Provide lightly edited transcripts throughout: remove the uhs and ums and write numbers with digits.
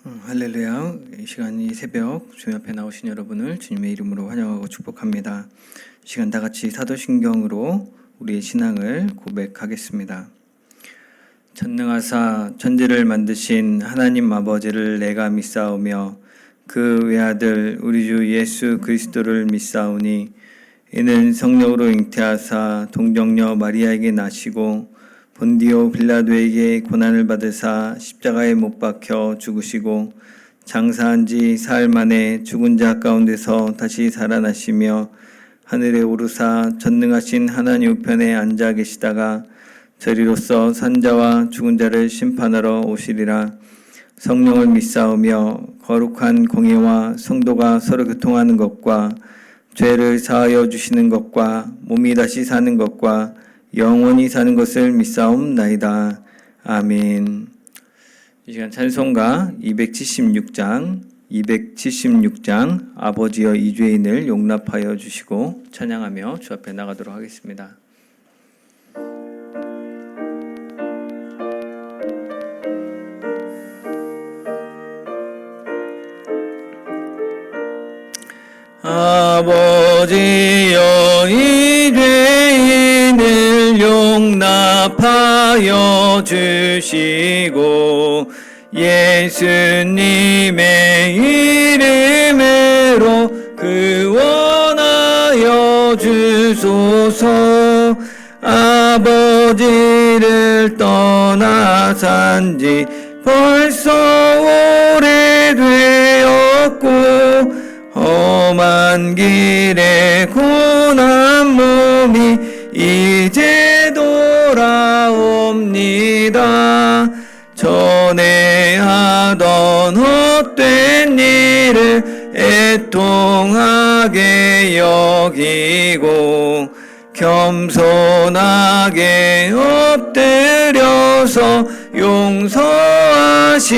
할렐루야. 이 시간 이 새벽 주님 앞에 나오신 여러분을 주님의 이름으로 환영하고 축복합니다. 이 시간 다 같이 사도신경으로 우리의 신앙을 고백하겠습니다. 전능하사 천지를 만드신 하나님 아버지를 내가 믿사오며 그 외아들 우리 주 예수 그리스도를 믿사오니 이는 성령으로 잉태하사 동정녀 마리아에게 나시고 본디오 빌라도에게 고난을 받으사 십자가에 못 박혀 죽으시고 장사한 지 사흘 만에 죽은 자 가운데서 다시 살아나시며 하늘에 오르사 전능하신 하나님 우편에 앉아 계시다가 저리로서 산자와 죽은 자를 심판하러 오시리라. 성령을 믿사오며 거룩한 공예와 성도가 서로 교통하는 것과 죄를 사하여 주시는 것과 몸이 다시 사는 것과 영원히 사는 것을 믿사옵나이다. 아멘. 이 시간 찬송가 276장 아버지여 이 죄인을 용납하여 주시고 찬양하며 주 앞에 나가도록 하겠습니다. 아버지여 이 죄인을 용납하여 주시고 예수님의 이름으로 구원하여 주소서. 아버지를 떠나 산지 벌써 오래되었고 험한 길에 고난 몸이 이제 돌아옵니다. 전에 하던 헛된 일을 애통하게 여기고 겸손하게 엎드려서 용서하심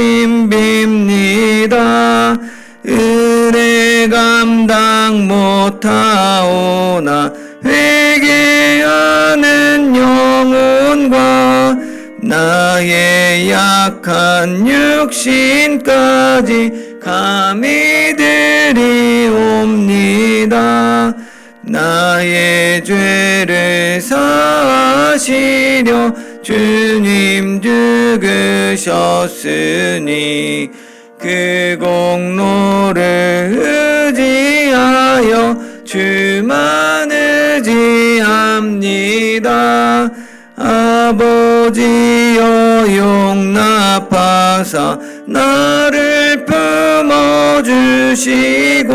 빕니다. 은혜 감당 못하오나 회개하는 영혼과 나의 약한 육신까지 감히 드리옵니다. 나의 죄를 사하시려 주님 죽으셨으니 그 공로를 의지하여 주만 의지합니다. 아버지여 용납하사 나를 품어주시고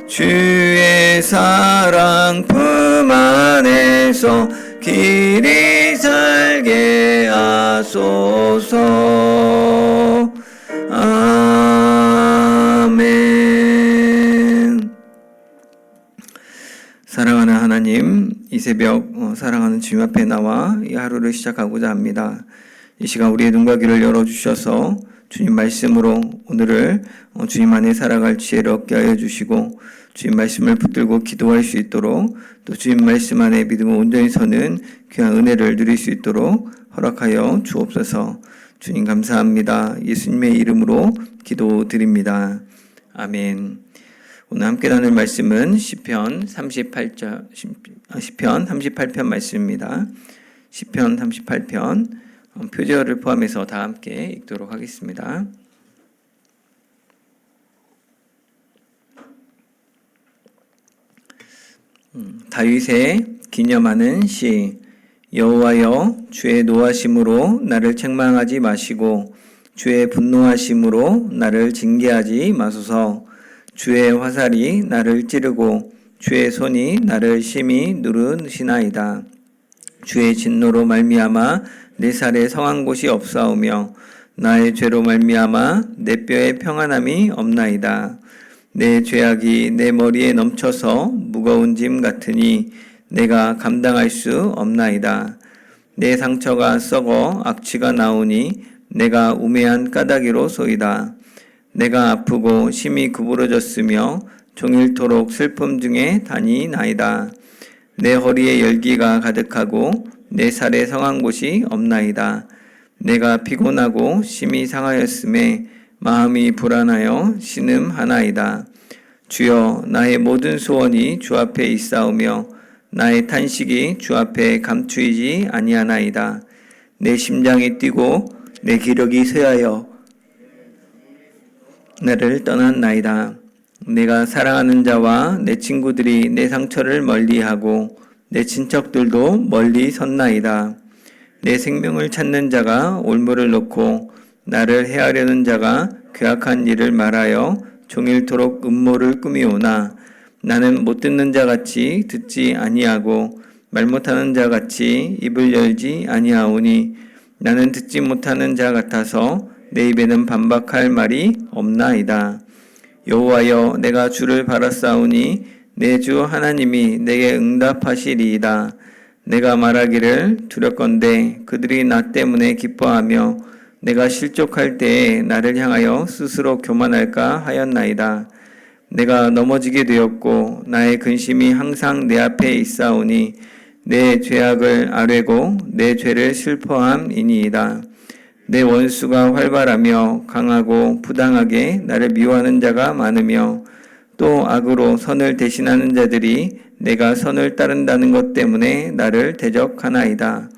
주의 사랑 품 안에서 길이 살게 하소서. 아멘. 사랑하는 하나님, 이 새벽 사랑하는 주님 앞에 나와 이 하루를 시작하고자 합니다. 이 시간 우리의 눈과 귀를 열어주셔서 주님 말씀으로 오늘을 주님 안에 살아갈 지혜를 얻게 하여 주시고 주님 말씀을 붙들고 기도할 수 있도록 또 주님 말씀 안에 믿음을 온전히 서는 귀한 은혜를 누릴 수 있도록 허락하여 주옵소서. 주님 감사합니다. 예수님의 이름으로 기도드립니다. 아멘. 오늘 함께 나눌 말씀은 시편 38편 말씀입니다. 시편 38편 표제어를 포함해서 다 함께 읽도록 하겠습니다. 다윗의 기념하는 시. 여호와여 주의 노하심으로 나를 책망하지 마시고 주의 분노하심으로 나를 징계하지 마소서. 주의 화살이 나를 찌르고 주의 손이 나를 심히 누르시나이다. 주의 진노로 말미암아 내 살에 성한 곳이 없사오며 나의 죄로 말미암아 내 뼈에 평안함이 없나이다. 내 죄악이 내 머리에 넘쳐서 무거운 짐 같으니 내가 감당할 수 없나이다. 내 상처가 썩어 악취가 나오니 내가 우매한 까닭이로소이다. 내가 아프고 심히 구부러졌으며 종일토록 슬픔 중에 다니나이다. 내 허리에 열기가 가득하고 내 살에 성한 곳이 없나이다. 내가 피곤하고 심히 상하였음에 마음이 불안하여 신음하나이다. 주여, 나의 모든 소원이 주 앞에 있사오며 나의 탄식이 주 앞에 감추이지 아니하나이다. 내 심장이 뛰고 내 기력이 쇠하여 나를 떠났나이다. 내가 사랑하는 자와 내 친구들이 내 상처를 멀리하고 내 친척들도 멀리 섰나이다. 내 생명을 찾는 자가 올무를 놓고 나를 해하려는 자가 괴악한 일을 말하여 종일토록 음모를 꾸미오나 나는 못 듣는 자같이 듣지 아니하고 말 못하는 자같이 입을 열지 아니하오니 나는 듣지 못하는 자 같아서 내 입에는 반박할 말이 없나이다. 여호와여, 내가 주를 바라싸우니 내 주 하나님이 내게 응답하시리이다. 내가 말하기를 두렵건대 그들이 나 때문에 기뻐하며 내가 실족할 때에 나를 향하여 스스로 교만할까 하였나이다. 내가 넘어지게 되었고 나의 근심이 항상 내 앞에 있사오니 내 죄악을 아뢰고 내 죄를 슬퍼함이니이다. 내 원수가 활발하며 강하고 부당하게 나를 미워하는 자가 많으며 또 악으로 선을 대신하는 자들이 내가 선을 따른다는 것 때문에 나를 대적하나이다.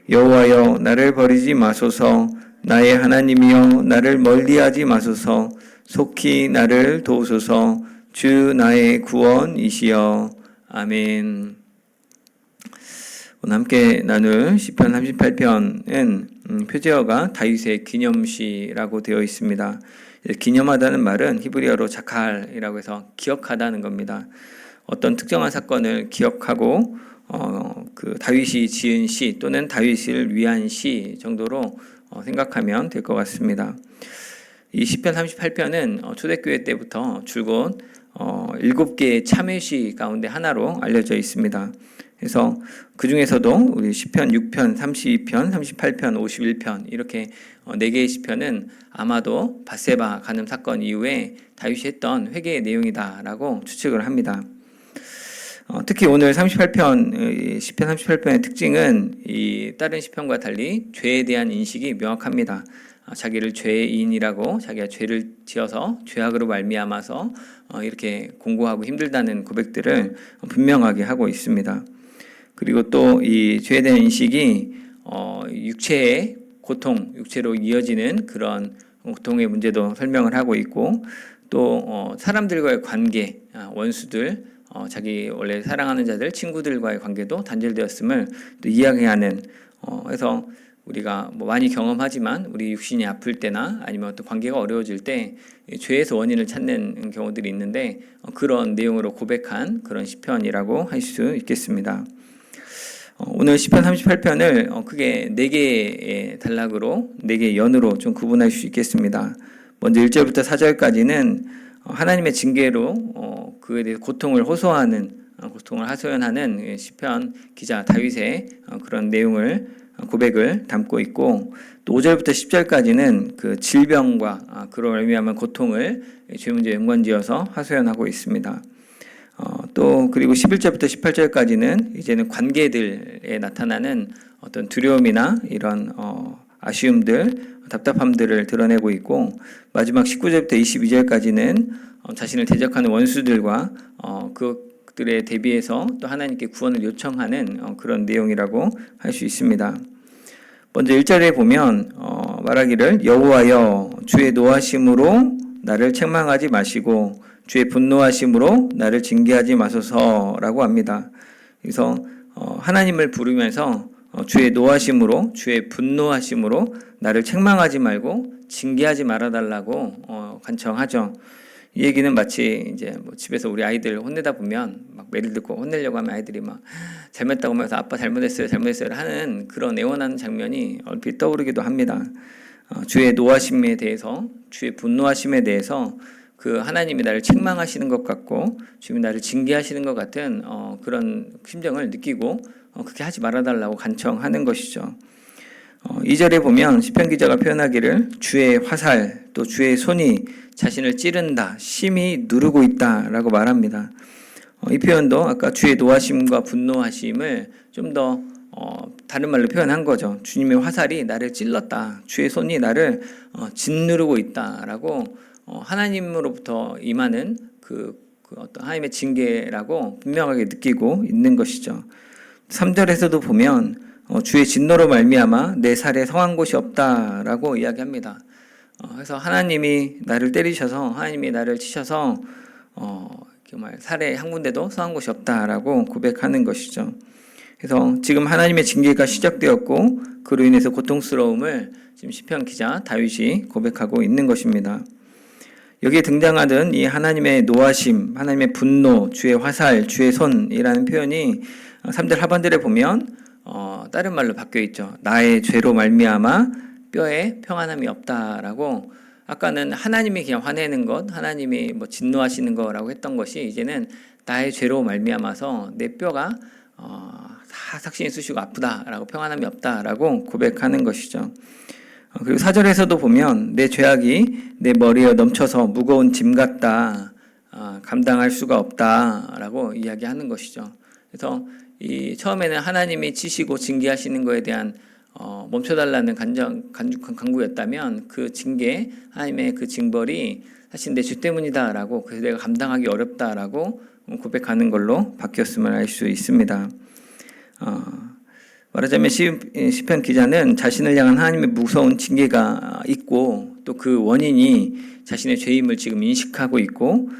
여호와여, 나를 버리지 마소서. 나의 하나님이여, 나를 멀리하지 마소서. 속히 나를 도우소서. 주 나의 구원이시여. 아멘. 오늘 함께 나눌 시편 38편은 표제어가 다윗의 기념시라고 되어 있습니다. 기념하다는 말은 히브리어로 자칼이라고 해서 기억하다는 겁니다. 어떤 특정한 사건을 기억하고 그 다윗이 지은 시 또는 다윗을 위한 시 정도로 생각하면 될 것 같습니다. 이 시편 38편은 초대교회 때부터 줄곧 7개의 참회시 가운데 하나로 알려져 있습니다. 그래서 그 중에서도 우리 시편 6편, 32편, 38편, 51편 이렇게 4개의 시편은 아마도 밧세바 간음 사건 이후에 다윗이 했던 회개의 내용이다라고 추측을 합니다. 특히 오늘 38편, 시편 38편의 특징은 이 다른 시편과 달리 죄에 대한 인식이 명확합니다. 자기를 죄인이라고 자기가 죄를 지어서 죄악으로 말미암아서 이렇게 공고하고 힘들다는 고백들을 분명하게 하고 있습니다. 그리고 또 이 죄에 대한 인식이 육체의 고통, 육체로 이어지는 그런 고통의 문제도 설명을 하고 있고 또 사람들과의 관계, 원수들, 자기 원래 사랑하는 자들, 친구들과의 관계도 단절되었음을 또 이야기하는 그래서 우리가 뭐 많이 경험하지만 우리 육신이 아플 때나 아니면 어떤 관계가 어려워질 때 죄에서 원인을 찾는 경우들이 있는데 그런 내용으로 고백한 그런 시편이라고 할 수 있겠습니다. 오늘 시편 38편을 크게 4개의 단락으로 4개의 연으로 좀 구분할 수 있겠습니다. 먼저 1절부터 4절까지는 하나님의 징계로 그에 대해 고통을 호소하는 고통을 하소연하는 시편 기자 다윗의 그런 내용을 고백을 담고 있고 또 5절부터 10절까지는 그 질병과 그로 말미암은 고통을 죄 문제에 연관지어서 하소연하고 있습니다. 또 그리고 11절부터 18절까지는 이제는 관계들에 나타나는 어떤 두려움이나 이런 아쉬움들, 답답함들을 드러내고 있고 마지막 19절부터 22절까지는 자신을 대적하는 원수들과 그들에 대비해서 또 하나님께 구원을 요청하는 그런 내용이라고 할 수 있습니다. 먼저 1절에 보면 말하기를 여호와여 주의 노하심으로 나를 책망하지 마시고 주의 분노하심으로 나를 징계하지 마소서라고 합니다. 그래서 하나님을 부르면서 주의 노하심으로 주의 분노하심으로 나를 책망하지 말고 징계하지 말아달라고 간청하죠. 이 얘기는 마치 이제 뭐 집에서 우리 아이들 혼내다 보면 막 매를 듣고 혼내려고 하면 아이들이 막 잘못했다고 하면서 아빠 잘못했어요 하는 그런 애원하는 장면이 얼핏 떠오르기도 합니다. 주의 노하심에 대해서 주의 분노하심에 대해서 그 하나님이 나를 책망하시는 것 같고 주님이 나를 징계하시는 것 같은 그런 심정을 느끼고 그렇게 하지 말아달라고 간청하는 것이죠. 2절에 보면 시편 기자가 표현하기를 주의 화살 또 주의 손이 자신을 찌른다, 심히 누르고 있다라고 말합니다. 이 표현도 아까 주의 노하심과 분노하심을 좀 더 다른 말로 표현한 거죠. 주님의 화살이 나를 찔렀다. 주의 손이 나를 짓누르고 있다라고 하나님으로부터 임하는 그 어떤 하나님의 징계라고 분명하게 느끼고 있는 것이죠. 3절에서도 보면 주의 진노로 말미암아 내 살에 성한 곳이 없다라고 이야기합니다. 그래서 하나님이 나를 때리셔서 하나님이 나를 치셔서 정말 살에 한 군데도 성한 곳이 없다라고 고백하는 것이죠. 그래서 지금 하나님의 징계가 시작되었고 그로 인해서 고통스러움을 지금 시편 기자 다윗이 고백하고 있는 것입니다. 여기에 등장하는 이 하나님의 노하심, 하나님의 분노, 주의 화살, 주의 손이라는 표현이 3절 하반절에 보면 다른 말로 바뀌어 있죠. 나의 죄로 말미암아 뼈에 평안함이 없다라고. 아까는 하나님이 그냥 화내는 것, 하나님이 진노하시는 거라고 했던 것이 이제는 나의 죄로 말미암아서 내 뼈가 다 삭신이 쑤시고 아프다라고, 평안함이 없다라고 고백하는 것이죠. 그리고 4절에서도 보면 내 죄악이 내 머리에 넘쳐서 무거운 짐 같다, 감당할 수가 없다라고 이야기하는 것이죠. 그래서 처음에는 하나님이 치시고 징계하시는 것에 대한 멈춰달라는 간구였다면 그 징계, 하나님의 그 징벌이 사실 내 죄 때문이다라고, 그래서 내가 감당하기 어렵다라고 고백하는 걸로 바뀌었음을 알 수 있습니다. 말하자면 시편 기자는 자신을 향한 하나님의 무서운 징계가 있고 또 그 원인이 자신의 죄임을 지금 인식하고 있고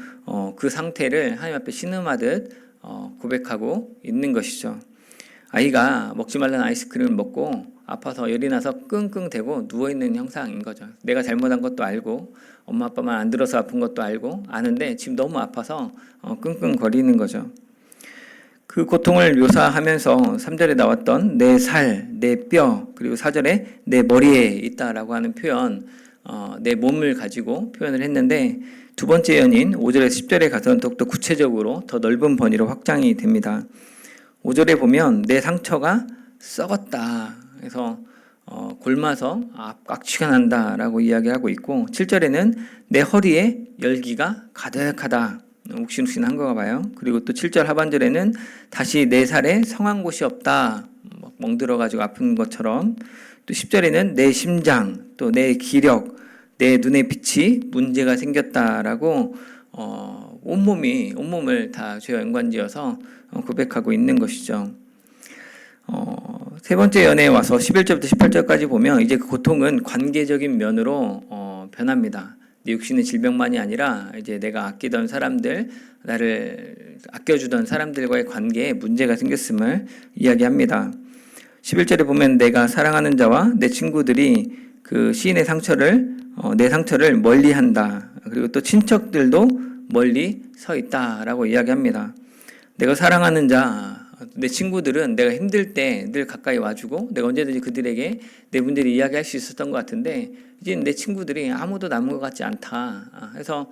그 상태를 하나님 앞에 신음하듯 고백하고 있는 것이죠. 아이가 먹지 말라는 아이스크림을 먹고 아파서 열이 나서 끙끙대고 누워있는 형상인 거죠. 내가 잘못한 것도 알고 엄마 아빠 말 안 들어서 아픈 것도 알고 아는데 지금 너무 아파서 끙끙거리는 거죠. 그 고통을 묘사하면서 3절에 나왔던 내 살, 내 뼈, 그리고 4절에 내 머리에 있다라고 하는 표현, 내 몸을 가지고 표현을 했는데 두 번째 연인 5절에서 10절에 가서는 더욱더 구체적으로 더 넓은 범위로 확장이 됩니다. 5절에 보면 내 상처가 썩었다. 그래서 골마서 깍지가 난다라고 이야기하고 있고 7절에는 내 허리에 열기가 가득하다. 욱신욱신한 거가 봐요. 그리고 또 7절 하반절에는 다시 내 살에 성한 곳이 없다. 멍들어가지고 아픈 것처럼. 또 10절에는 내 심장, 또 내 기력, 내 눈의 빛이 문제가 생겼다라고 온몸을 다 죄와 연관지어서 고백하고 있는 것이죠. 세 번째 연애에 와서 11절부터 18절까지 보면 이제 그 고통은 관계적인 면으로 변합니다. 내 육신의 질병만이 아니라 이제 내가 아끼던 사람들, 나를 아껴주던 사람들과의 관계에 문제가 생겼음을 이야기합니다. 11절에 보면 내가 사랑하는 자와 내 친구들이 그 시인의 상처를 내 상처를 멀리한다. 그리고 또 친척들도 멀리 서 있다라고 이야기합니다. 내가 사랑하는 자, 내 친구들은 내가 힘들 때 늘 가까이 와주고 내가 언제든지 그들에게 내 문제를 이야기할 수 있었던 것 같은데 이제 내 친구들이 아무도 남은 것 같지 않다. 해서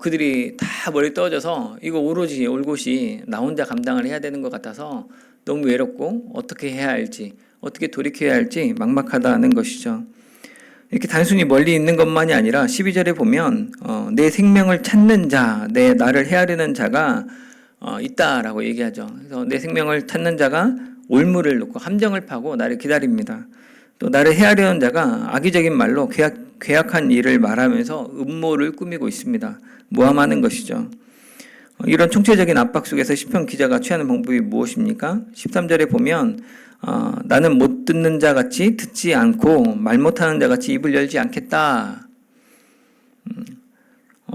그들이 다 멀리 떨어져서 이거 오로지 올곧이 나 혼자 감당을 해야 되는 것 같아서 너무 외롭고 어떻게 해야 할지, 어떻게 돌이켜야 할지 막막하다는 것이죠. 이렇게 단순히 멀리 있는 것만이 아니라 12절에 보면 내 생명을 찾는 자, 나를 헤아리는 자가 있다라고 얘기하죠. 그래서 내 생명을 찾는 자가 올무를 놓고 함정을 파고 나를 기다립니다. 또 나를 헤아리는 자가 악의적인 말로 괴악한 일을 말하면서 음모를 꾸미고 있습니다. 모함하는 것이죠. 이런 총체적인 압박 속에서 시편 기자가 취하는 방법이 무엇입니까? 13절에 보면 나는 못 듣는 자 같이 듣지 않고 말 못하는 자 같이 입을 열지 않겠다.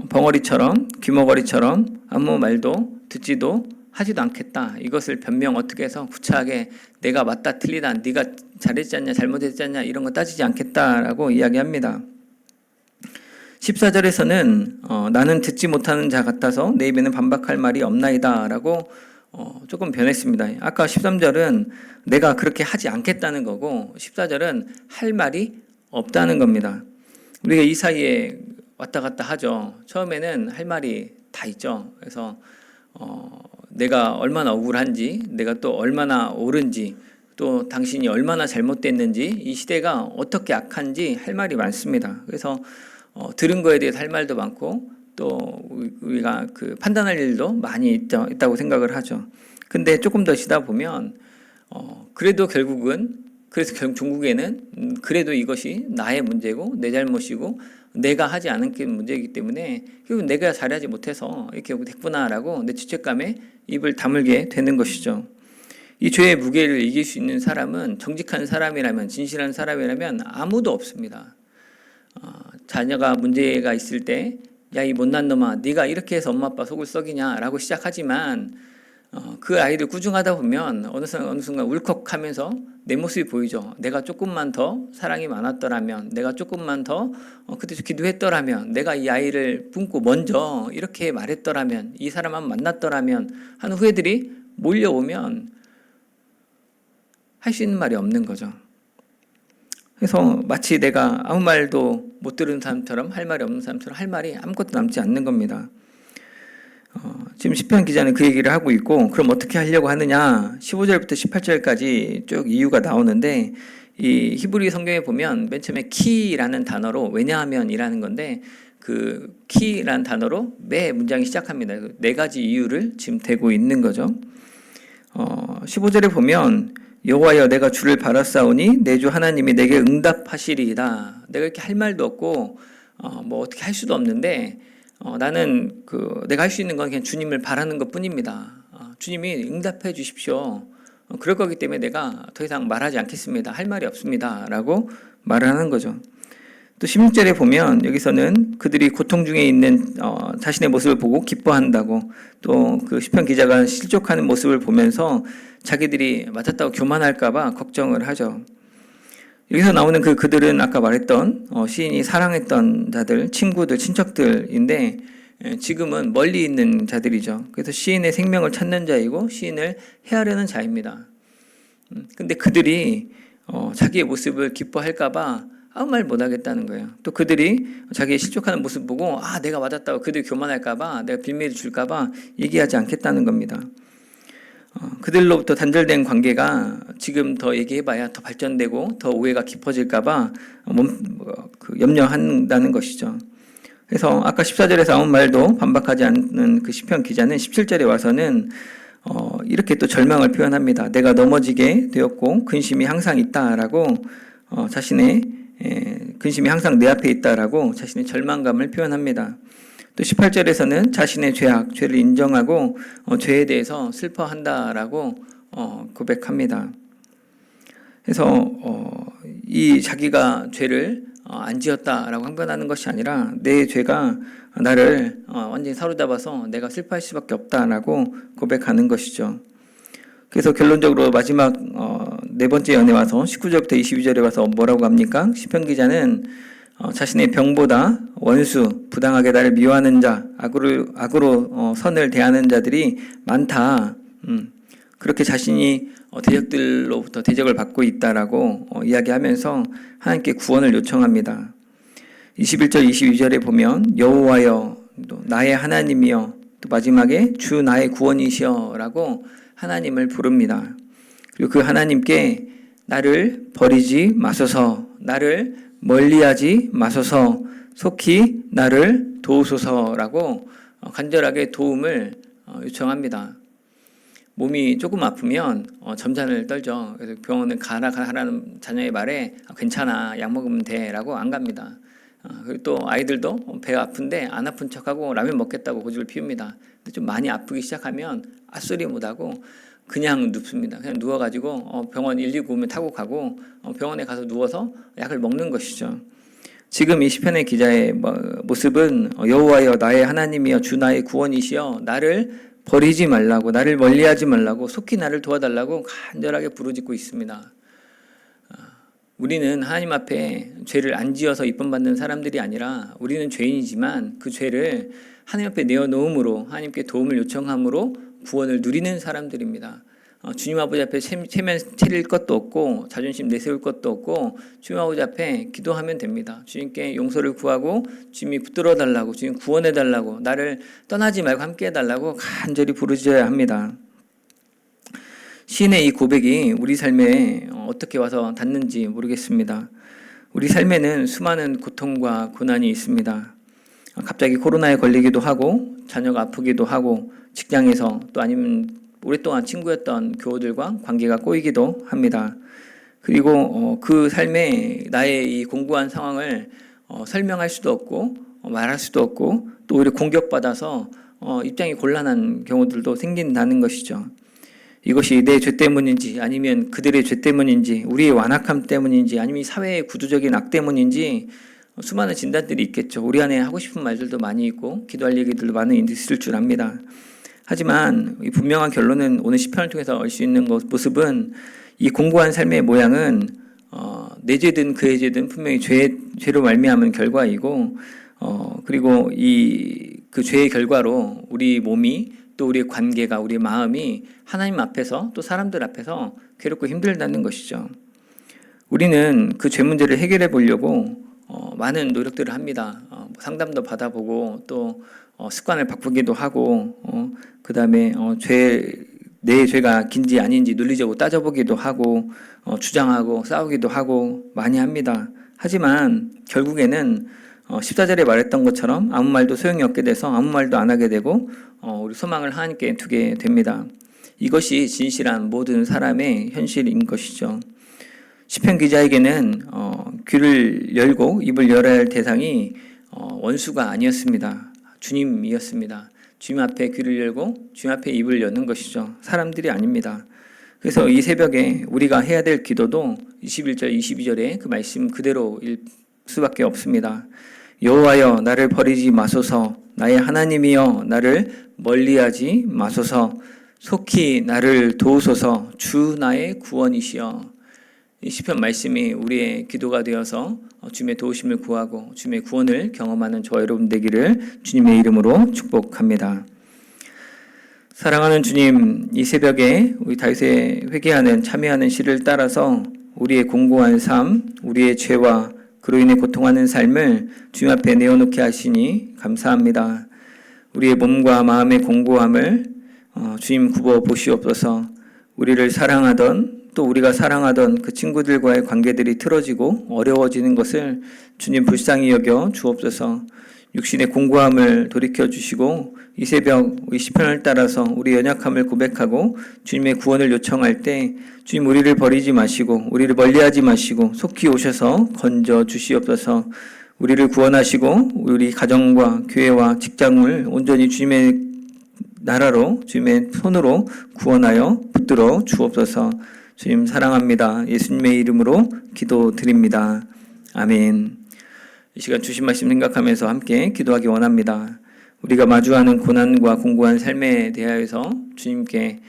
벙어리처럼 귀머거리처럼 아무 말도 듣지도 하지도 않겠다. 이것을 변명 어떻게 해서 구차하게 내가 맞다 틀리다, 네가 잘했지 않냐 잘못했지 않냐 이런 거 따지지 않겠다라고 이야기합니다. 14절에서는 나는 듣지 못하는 자 같아서 내 입에는 반박할 말이 없나이다 라고 조금 변했습니다. 아까 13절은 내가 그렇게 하지 않겠다는 거고 14절은 할 말이 없다는 겁니다. 우리가 이 사이에 왔다 갔다 하죠. 처음에는 할 말이 다 있죠. 그래서 내가 얼마나 억울한지, 내가 또 얼마나 옳은지, 또 당신이 얼마나 잘못됐는지, 이 시대가 어떻게 악한지 할 말이 많습니다. 그래서 들은 거에 대해서 할 말도 많고 또 우리가 판단할 일도 많이 있다고 생각을 하죠. 근데 조금 더 쉬다 보면 그래도 결국은 그래서 종국에는 그래도 이것이 나의 문제고 내 잘못이고 내가 하지 않은 게 문제이기 때문에 결국 내가 잘하지 못해서 이렇게 됐구나라고 내 죄책감에 입을 다물게 되는 것이죠. 이 죄의 무게를 이길 수 있는 사람은 정직한 사람이라면 진실한 사람이라면 아무도 없습니다. 자녀가 문제가 있을 때 야, 이 못난 놈아, 네가 이렇게 해서 엄마 아빠 속을 썩이냐라고 시작하지만 그 아이들 꾸중하다 보면 어느 순간 울컥하면서 내 모습이 보이죠. 내가 조금만 더 사랑이 많았더라면, 내가 조금만 더 그때 기도했더라면, 내가 이 아이를 품고 먼저 이렇게 말했더라면, 이 사람만 만났더라면 하는 후회들이 몰려오면 할 수 있는 말이 없는 거죠. 그래서 마치 내가 아무 말도 못 들은 사람처럼, 할 말이 없는 사람처럼 할 말이 아무것도 남지 않는 겁니다. 지금 시편 기자는 그 얘기를 하고 있고, 그럼 어떻게 하려고 하느냐? 15절부터 18절까지 쭉 이유가 나오는데, 이 히브리 성경에 보면 맨 처음에 키라는 단어로 왜냐하면이라는 건데, 그 키라는 단어로 매 문장이 시작합니다. 네 가지 이유를 지금 대고 있는 거죠. 15절에 보면 여호와여 내가 주를 바라사오니 내 주 하나님이 내게 응답하시리이다. 내가 이렇게 할 말도 없고 뭐 어떻게 할 수도 없는데 나는 내가 할 수 있는 건 그냥 주님을 바라는 것뿐입니다. 주님이 응답해 주십시오. 그럴 거기 때문에 내가 더 이상 말하지 않겠습니다. 할 말이 없습니다. 라고 말을 하는 거죠. 또 16절에 보면 여기서는 그들이 고통 중에 있는 자신의 모습을 보고 기뻐한다고, 또 그 시편 기자가 실족하는 모습을 보면서 자기들이 맞았다고 교만할까봐 걱정을 하죠. 여기서 나오는 그들은 아까 말했던 시인이 사랑했던 자들, 친구들, 친척들인데 지금은 멀리 있는 자들이죠. 그래서 시인의 생명을 찾는 자이고 시인을 해하려는 자입니다. 근데 그들이 자기의 모습을 기뻐할까봐 아무 말 못하겠다는 거예요. 또 그들이 자기의 실족하는 모습 보고 내가 맞았다고 그들이 교만할까봐, 내가 빌미를 줄까봐 얘기하지 않겠다는 겁니다. 그들로부터 단절된 관계가 지금 더 얘기해봐야 더 발전되고 더 오해가 깊어질까봐 염려한다는 것이죠. 그래서 아까 14절에서 아무 말도 반박하지 않는 그 시편 기자는 17절에 와서는 이렇게 또 절망을 표현합니다. 내가 넘어지게 되었고 근심이 항상 있다라고 자신의 근심이 항상 내 앞에 있다라고 자신의 절망감을 표현합니다. 또 18절에서는 자신의 죄를 인정하고 죄에 대해서 슬퍼한다라고 고백합니다. 그래서 이 자기가 죄를 안 지었다라고 항변하는 것이 아니라 내 죄가 나를 완전히 사로잡아서 내가 슬퍼할 수밖에 없다라고 고백하는 것이죠. 그래서 결론적으로 마지막 네 번째 연에 와서 19절부터 22절에 와서 뭐라고 합니까? 시편 기자는 자신의 병보다 원수, 부당하게 나를 미워하는 자, 악으로 선을 대하는 자들이 많다. 그렇게 자신이 대적들로부터 대적을 받고 있다라고 이야기하면서 하나님께 구원을 요청합니다. 21절, 22절에 보면 여호와여, 또 나의 하나님이여, 또 마지막에 주 나의 구원이시여라고 하나님을 부릅니다. 그리고 그 하나님께 나를 버리지 마소서, 나를 멀리하지 마소서, 속히 나를 도우소서라고 간절하게 도움을 요청합니다. 몸이 조금 아프면 점잔을 떨죠. 그래서 병원에 가라는 자녀의 말에 괜찮아, 약 먹으면 돼라고 안 갑니다. 그리고 또 아이들도 배가 아픈데 안 아픈 척하고 라면 먹겠다고 고집을 피웁니다. 근데 좀 많이 아프기 시작하면 앗소리 못하고 그냥 눕습니다. 그냥 누워가지고 병원 119 오면 타고 가고 병원에 가서 누워서 약을 먹는 것이죠. 지금 이 시편의 기자의 모습은 여호와여 나의 하나님이여 주 나의 구원이시여 나를 버리지 말라고, 나를 멀리하지 말라고, 속히 나를 도와달라고 간절하게 부르짖고 있습니다. 우리는 하나님 앞에 죄를 안 지어서 이쁨 받는 사람들이 아니라 우리는 죄인이지만 그 죄를 하나님 앞에 내어놓음으로 하나님께 도움을 요청함으로 구원을 누리는 사람들입니다. 주님 아버지 앞에 체면 차릴 것도 없고 자존심 내세울 것도 없고 주님 아버지 앞에 기도하면 됩니다. 주님께 용서를 구하고 주님이 붙들어 달라고, 주님 구원해 달라고, 나를 떠나지 말고 함께 해달라고 간절히 부르짖어야 합니다. 시인의 이 고백이 우리 삶에 어떻게 와서 닿는지 모르겠습니다. 우리 삶에는 수많은 고통과 고난이 있습니다. 갑자기 코로나에 걸리기도 하고 자녀가 아프기도 하고 직장에서 또 아니면 오랫동안 친구였던 교우들과 관계가 꼬이기도 합니다. 그리고 그 삶에 나의 이 공고한 상황을 설명할 수도 없고 말할 수도 없고 또 오히려 공격받아서 입장이 곤란한 경우들도 생긴다는 것이죠. 이것이 내 죄 때문인지 아니면 그들의 죄 때문인지 우리의 완악함 때문인지 아니면 이 사회의 구조적인 악 때문인지 수많은 진단들이 있겠죠. 우리 안에 하고 싶은 말들도 많이 있고 기도할 얘기들도 많이 있을 줄 압니다. 하지만 이 분명한 결론은 오늘 시편을 통해서 알 수 있는 모습은 이 공고한 삶의 모양은 내 죄든 그의 죄든 분명히 죄로 말미암은 결과이고 그리고 그 죄의 결과로 우리 몸이 또 우리의 관계가 우리의 마음이 하나님 앞에서 또 사람들 앞에서 괴롭고 힘들다는 것이죠. 우리는 그 죄 문제를 해결해 보려고 많은 노력들을 합니다. 상담도 받아보고 또 습관을 바꾸기도 하고 그 다음에 내 죄가 긴지 아닌지 논리적으로 따져보기도 하고 주장하고 싸우기도 하고 많이 합니다. 하지만 결국에는 14절에 말했던 것처럼 아무 말도 소용이 없게 돼서 아무 말도 안 하게 되고 우리 소망을 하나님께 두게 됩니다. 이것이 진실한 모든 사람의 현실인 것이죠. 시편 기자에게는 귀를 열고 입을 열어야 할 대상이 원수가 아니었습니다. 주님이었습니다. 주님 앞에 귀를 열고 주님 앞에 입을 여는 것이죠. 사람들이 아닙니다. 그래서 이 새벽에 우리가 해야 될 기도도 21절, 22절에 그 말씀 그대로일 수밖에 없습니다. 여호와여 나를 버리지 마소서, 나의 하나님이여 나를 멀리하지 마소서, 속히 나를 도우소서, 주 나의 구원이시여. 이 시편 말씀이 우리의 기도가 되어서 주님의 도우심을 구하고 주님의 구원을 경험하는 저와 여러분 되기를 주님의 이름으로 축복합니다. 사랑하는 주님, 이 새벽에 우리 다윗의 회개하는 참회하는 시를 따라서 우리의 공고한 삶, 우리의 죄와 그로 인해 고통하는 삶을 주님 앞에 내어놓게 하시니 감사합니다. 우리의 몸과 마음의 공고함을 주님 굽어 보시옵소서. 우리를 사랑하던 또 우리가 사랑하던 그 친구들과의 관계들이 틀어지고 어려워지는 것을 주님 불쌍히 여겨 주옵소서. 육신의 공고함을 돌이켜 주시고 이 새벽 이 시편을 따라서 우리 연약함을 고백하고 주님의 구원을 요청할 때 주님 우리를 버리지 마시고 우리를 멀리하지 마시고 속히 오셔서 건져 주시옵소서. 우리를 구원하시고 우리 가정과 교회와 직장을 온전히 주님의 나라로 주님의 손으로 구원하여 붙들어 주옵소서. 주님 사랑합니다. 예수님의 이름으로 기도드립니다. 아멘. 이 시간 주신 말씀 생각하면서 함께 기도하기 원합니다. 우리가 마주하는 고난과 공고한 삶에 대하여서 주님께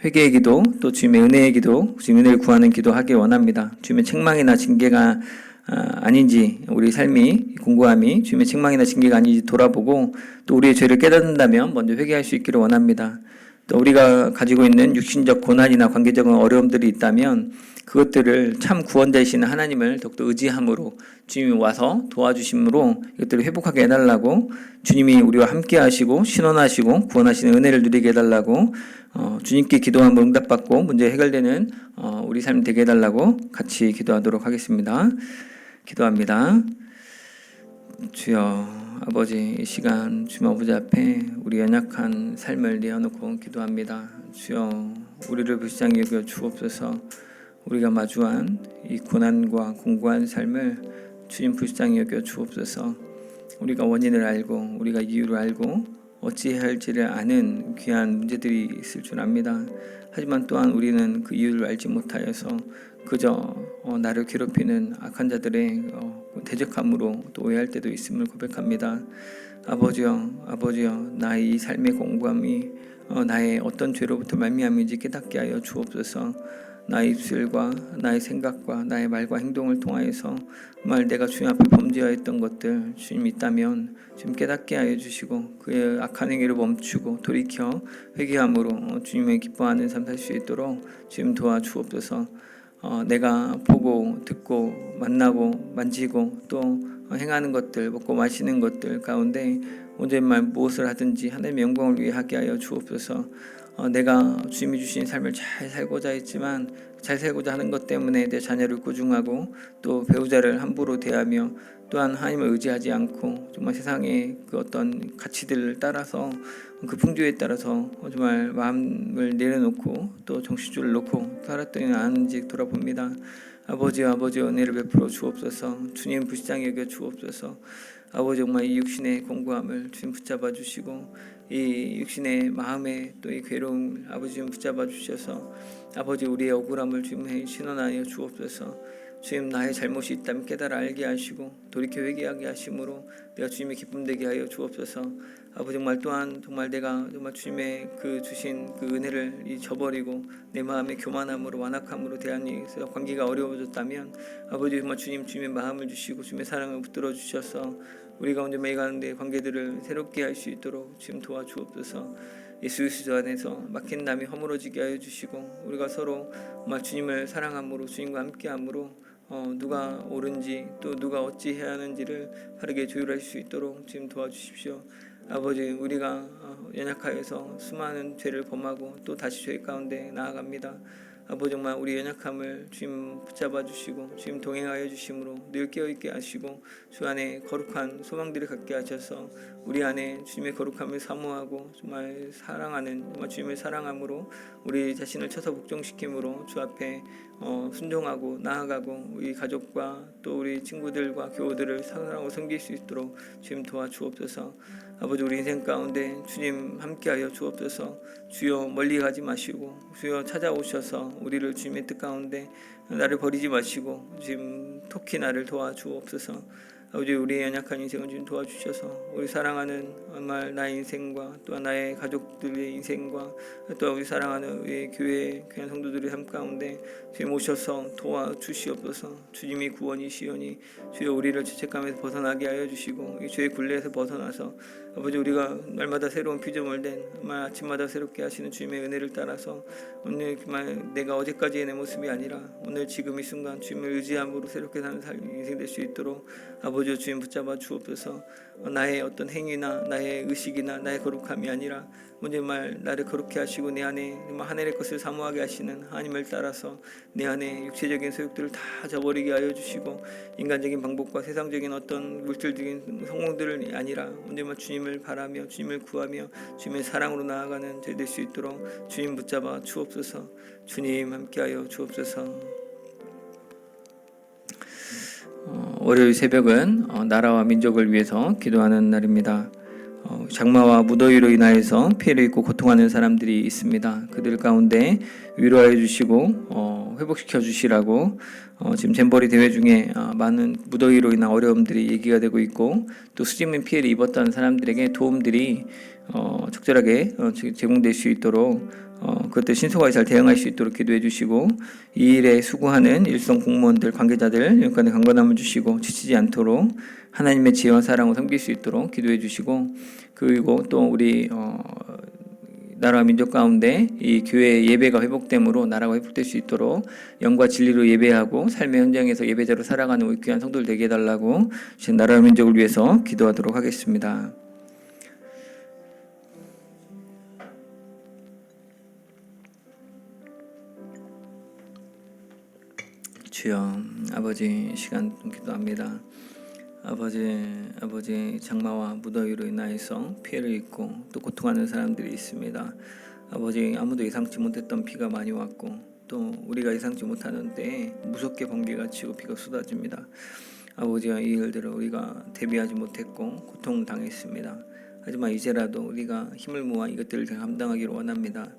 회개의 기도 또 주님의 은혜의 기도, 주님의 은혜를 구하는 기도하기 원합니다. 주님의 책망이나 징계가 아닌지 우리 삶이 공고함이 주님의 책망이나 징계가 아닌지 돌아보고 또 우리의 죄를 깨닫는다면 먼저 회개할 수 있기를 원합니다. 또 우리가 가지고 있는 육신적 고난이나 관계적인 어려움들이 있다면 그것들을 참 구원자이신 하나님을 더욱더 의지함으로 주님이 와서 도와주심으로 이것들을 회복하게 해달라고 주님이 우리와 함께 하시고 신원하시고 구원하시는 은혜를 누리게 해달라고 주님께 기도하면 응답받고 문제 해결되는 우리 삶 되게 해달라고 같이 기도하도록 하겠습니다. 기도합니다. 주여 아버지, 이 시간 주님 아버지 앞에 우리 연약한 삶을 내어놓고 기도합니다. 주여 우리를 불쌍히 여겨 주옵소서. 우리가 마주한 이 고난과 공고한 삶을 주님 불쌍히 여겨 주옵소서. 우리가 원인을 알고 우리가 이유를 알고 어찌해야 할지를 아는 귀한 문제들이 있을 줄 압니다. 하지만 또한 우리는 그 이유를 알지 못하여서 그저 나를 괴롭히는 악한 자들의 대적함으로 또 오해할 때도 있음을 고백합니다. 아버지여 나의 이 삶의 공고함이 나의 어떤 죄로부터 말미암인지 깨닫게 하여 주옵소서. 나의 입술과 나의 생각과 나의 말과 행동을 통하여서 정말 내가 주님 앞에 범죄하였던 것들 주님 있다면 주님 깨닫게 하여 주시고 그의 악한 행위를 멈추고 돌이켜 회개함으로 주님의 기뻐하는 삶 살 수 있도록 주님 도와주옵소서. 내가 보고 듣고 만나고 만지고 또 행하는 것들 먹고 마시는 것들 가운데 온전히 무엇을 하든지 하나님의 영광을 위해 하게 하여 주옵소서. 내가 주님이 주신 삶을 잘 살고자 했지만 잘 살고자 하는 것 때문에 내 자녀를 꾸중하고 또 배우자를 함부로 대하며 또한 하나님을 의지하지 않고 정말 세상의 그 어떤 가치들을 따라서 그 풍조에 따라서 정말 마음을 내려놓고 또 정신줄을 놓고 살았더니 아는지 돌아봅니다. 아버지와 아버지의 은혜를 베풀어 주옵소서. 주님 불쌍히 여겨 주옵소서. 아버지 정말 이 육신의 공고함을 주님 붙잡아 주시고 이 육신의 마음에 또 이 괴로움을 아버지 좀 붙잡아 주셔서 아버지 우리의 억울함을 주님의 신원하여 주옵소서. 주님 나의 잘못이 있다면 깨달아 알게 하시고 돌이켜 회개하게 하심으로 내가 주님의 기쁨 되게 하여 주옵소서. 아버지 정말 또한 정말 내가 정말 주님의 그 주신 그 은혜를 잊어버리고 내 마음의 교만함으로 완악함으로 대하니서 관계가 어려워졌다면 아버지 정말 주님의 마음을 주시고 주님의 사랑을 붙들어 주셔서 우리 가운데 매일 가운데 관계들을 새롭게 할 수 있도록 주님 도와주옵소서. 예수 그리스도 안에서 막힌 담이 허물어지게 하여 주시고 우리가 서로 정말 주님을 사랑함으로 주님과 함께함으로 누가 옳은지 또 누가 어찌 해야 하는지를 바르게 조율할 수 있도록 주님 도와주십시오. 아버지 우리가 연약하여서 수많은 죄를 범하고 또 다시 죄 가운데 나아갑니다. 아버지 정말 우리 연약함을 주님 붙잡아 주시고 주님 동행하여 주심으로 늘 깨어있게 하시고 주 안에 거룩한 소망들을 갖게 하셔서 우리 안에 주님의 거룩함을 사모하고 정말 사랑하는 정말 주님을 사랑함으로 우리 자신을 쳐서 복종시킴으로 주 앞에 순종하고 나아가고 우리 가족과 또 우리 친구들과 교우들을 사랑하고 섬길 수 있도록 주님 도와주옵소서. 아버지 우리 인생 가운데 주님 함께하여 주옵소서. 주여 멀리 가지 마시고 주여 찾아오셔서 우리를 주님의 뜻 가운데 나를 버리지 마시고 주님 특히 나를 도와주옵소서. 아버지 우리의 연약한 인생을 주님 도와주셔서 우리 사랑하는 정말 나의 인생과 또 나의 가족들의 인생과 또 우리 사랑하는 우리 교회 귀한 성도들의 삶 가운데 주님 오셔서 도와주시옵소서. 주님이 구원이시오니 주여 우리를 죄책감에서 벗어나게 하여 주시고 이 죄의 굴레에서 벗어나서 아버지 우리가 날마다 새로운 피조물 된 정말 아침마다 새롭게 하시는 주님의 은혜를 따라서 오늘 정말 내가 어제까지의 내 모습이 아니라 오늘 지금 이 순간 주님을 의지함으로 새롭게 사는 인생 될 수 있도록 아버지 주님 붙잡아 주옵소서. 나의 어떤 행위나 나의 의식이나 나의 거룩함이 아니라 정말 나를 거룩해 하시고 내 안에 하늘의 것을 사모하게 하시는 하나님을 따라서 내 안에 육체적인 소욕들을 다 저버리게 하여 주시고 인간적인 방법과 세상적인 어떤 물질적인 성공들을 아니라 언제만 주님을 바라며 주님을 구하며 주님의 사랑으로 나아가는 될 수 있도록 주님 붙잡아 주옵소서. 주님 함께하여 주옵소서. 월요일 새벽은 나라와 민족을 위해서 기도하는 날입니다. 장마와 무더위로 인하여서 피해를 입고 고통하는 사람들이 있습니다. 그들 가운데 위로하여 주시고 회복시켜 주시라고 지금 잼버리 대회 중에 많은 무더위로 인한 어려움들이 얘기가 되고 있고 또 수직민 피해를 입었던 사람들에게 도움들이 적절하게 제공될 수 있도록 그것들 신속하게 잘 대응할 수 있도록 기도해 주시고 이 일에 수고하는 일선 공무원들 관계자들 여기까지 강건함을 주시고 지치지 않도록 하나님의 지혜와 사랑을 섬길 수 있도록 기도해 주시고 그리고 또 우리 나라와 민족 가운데 이 교회 예배가 회복됨으로 나라가 회복될 수 있도록 영과 진리로 예배하고 삶의 현장에서 예배자로 살아가는 우리 귀한 성도들 되게 해달라고 지금 나라와 민족을 위해서 기도하도록 하겠습니다. 주여 아버지 시간 기도합니다. 아버지 장마와 무더위로 인하여서 피해를 입고 또 고통하는 사람들이 있습니다. 아버지 아무도 예상치 못했던 비가 많이 왔고 또 우리가 예상치 못하는 때에 무섭게 번개가 치고 비가 쏟아집니다. 아버지와 이 일들을 우리가 대비하지 못했고 고통당했습니다. 하지만 이제라도 우리가 힘을 모아 이것들을 감당하기를 원합니다.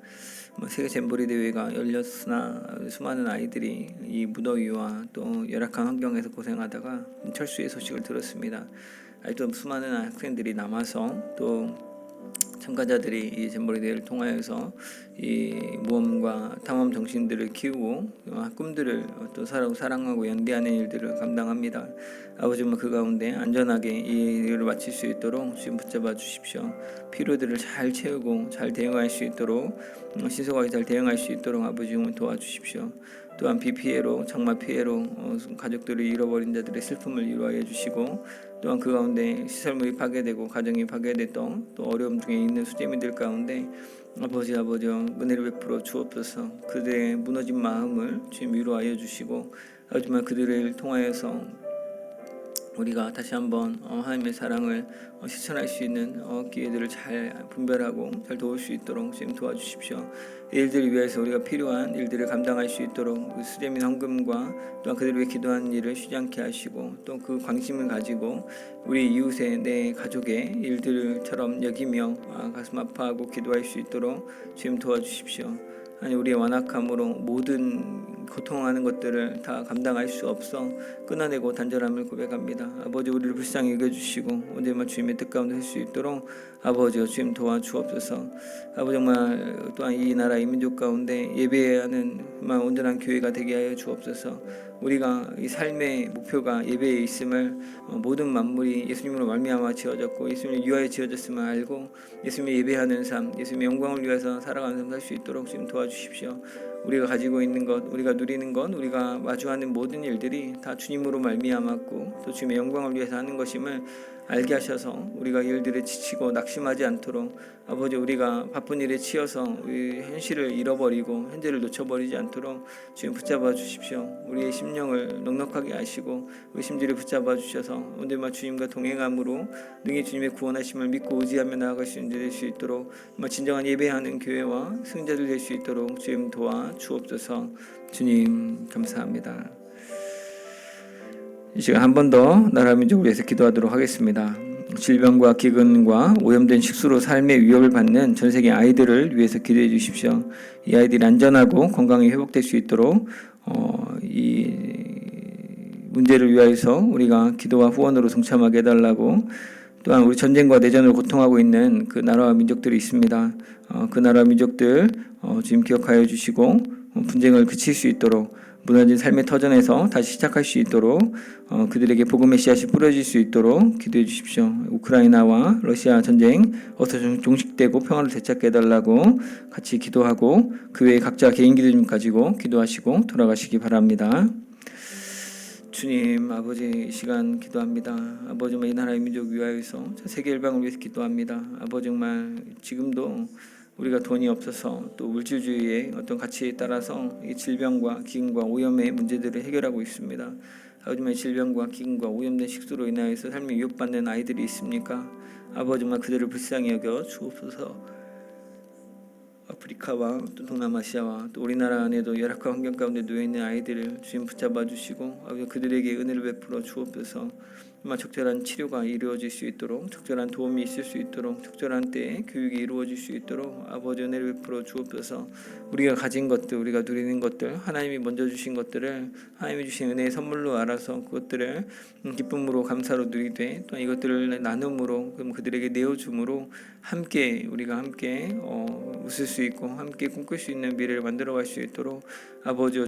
세계 잼버리 대회가 열렸으나 수많은 아이들이 이 무더위와 또 열악한 환경에서 고생하다가 철수의 소식을 들었습니다. 아직도 수많은 학생들이 남아서 또 참가자들이 이 잼버리 대회를 통하여서 이 모험과 탐험 정신들을 키우고 꿈들을 또 사랑하고 연대하는 일들을 감당합니다. 아버지 그 가운데 안전하게 이 일을 마칠 수 있도록 주님 붙잡아 주십시오. 필요들을 잘 채우고 잘 대응할 수 있도록 신속하게 잘 대응할 수 있도록 아버지 도와주십시오. 또한 비 피해로 장마 피해로 가족들을 잃어버린 자들의 슬픔을 위로하여 주시고 또한 그 가운데 시설물이 파괴되고 가정이 파괴됐던 또 어려움 중에 있는 수재민들 가운데 아버지 은혜를 베풀어 주옵소서. 그들의 무너진 마음을 주님 위로하여 주시고 하지만 그들을 통하여서 우리가 다시 한번 하나님의 사랑을 실천할 수 있는 기회들을 잘 분별하고 잘 도울 수 있도록 주님 도와주십시오. 이 일들을 위해서 우리가 필요한 일들을 감당할 수 있도록 그 수재민 헌금과 또한 그들을 위해 기도하는 일을 쉬지 않게 하시고 또 그 관심을 가지고 우리 이웃의 내 가족의 일들처럼 여기며 가슴 아파하고 기도할 수 있도록 주님 도와주십시오. 아니 우리의 완악함으로 모든 고통하는 것들을 다 감당할 수 없어 끊어내고 단절함을 고백합니다. 아버지 우리를 불쌍히 여겨주시고 언제나 주님의 뜻 가운데 할 수 있도록 아버지가 주님 도와주옵소서. 아버지 정말 또한 이 나라 이 민족 가운데 예배하는 온전한 교회가 되게 하여 주옵소서. 우리가 이 삶의 목표가 예배에 있음을 모든 만물이 예수님으로 말미암아 지어졌고 예수님을 위하여 지어졌음을 알고 예수님의 예배하는 삶, 예수님의 영광을 위해서 살아가는 삶 살 수 있도록 지금 도와주십시오. 우리가 가지고 있는 것, 우리가 누리는 것, 우리가 마주하는 모든 일들이 다 주님으로 말미암았고 또 주님의 영광을 위해서 하는 것임을 알게 하셔서 우리가 일들에 지치고 낙심하지 않도록 아버지 우리가 바쁜 일에 치여서 우리 현실을 잃어버리고 현재를 놓쳐버리지 않도록 주님 붙잡아 주십시오. 우리의 심령을 넉넉하게 하시고 의심들을 붙잡아 주셔서 오늘만 주님과 동행함으로 능히 주님의 구원하심을 믿고 의지하며 나아갈 수 있는 될 수 있도록 진정한 예배하는 교회와 승자들 될 수 있도록 주님 도와 주옵소서. 주님 감사합니다. 이 시간 한 번 더 나라 민족을 위해서 기도하도록 하겠습니다. 질병과 기근과 오염된 식수로 삶의 위협을 받는 전 세계 아이들을 위해서 기도해 주십시오. 이 아이들이 안전하고 건강히 회복될 수 있도록 이 문제를 위하여서 우리가 기도와 후원으로 동참하게 해달라고 또한 우리 전쟁과 내전으로 고통하고 있는 그 나라와 민족들이 있습니다. 그 나라 민족들 주님 기억하여 주시고 분쟁을 그칠 수 있도록 무너진 삶의 터전에서 다시 시작할 수 있도록 그들에게 복음의 씨앗이 뿌려질 수 있도록 기도해 주십시오. 우크라이나와 러시아 전쟁 어서 종식되고 평화를 되찾게 해달라고 같이 기도하고 그 외에 각자 개인 기도 좀 가지고 기도하시고 돌아가시기 바랍니다. 주님 아버지 이 시간 기도합니다. 아버지 정말 이 나라의 민족 위하여서 세계 일방을 위해서 기도합니다. 아버지 정말 지금도 우리가 돈이 없어서 또 물질주의의 어떤 가치에 따라서 이 질병과 기근과 오염의 문제들을 해결하고 있습니다. 아버지 질병과 기근과 오염된 식수로 인하여서 삶이 위협받는 아이들이 있습니까? 아버지 정말 그들을 불쌍히 여겨 주옵소서. 아프리카와 또 동남아시아와 또 우리나라 안에도 열악한 환경 가운데 놓여 있는 아이들을 주님 붙잡아 주시고 그들에게 은혜를 베풀어 주옵소서. 적절한 치료가 이루어질 수 있도록 적절한 도움이 있을 수 있도록 적절한 때에 교육이 이루어질 수 있도록 아버지 은혜를 베풀어 주옵소서. 우리가 가진 것들 우리가 누리는 것들 하나님이 먼저 주신 것들을 하나님이 주신 은혜의 선물로 알아서 그것들을 기쁨으로 감사로 누리되 또 이것들을 나눔으로 그들에게 내어줌으로 함께 우리가 함께 웃을 수 있고 함께 꿈꿀 수 있는 미래를 만들어갈 수 있도록 아버지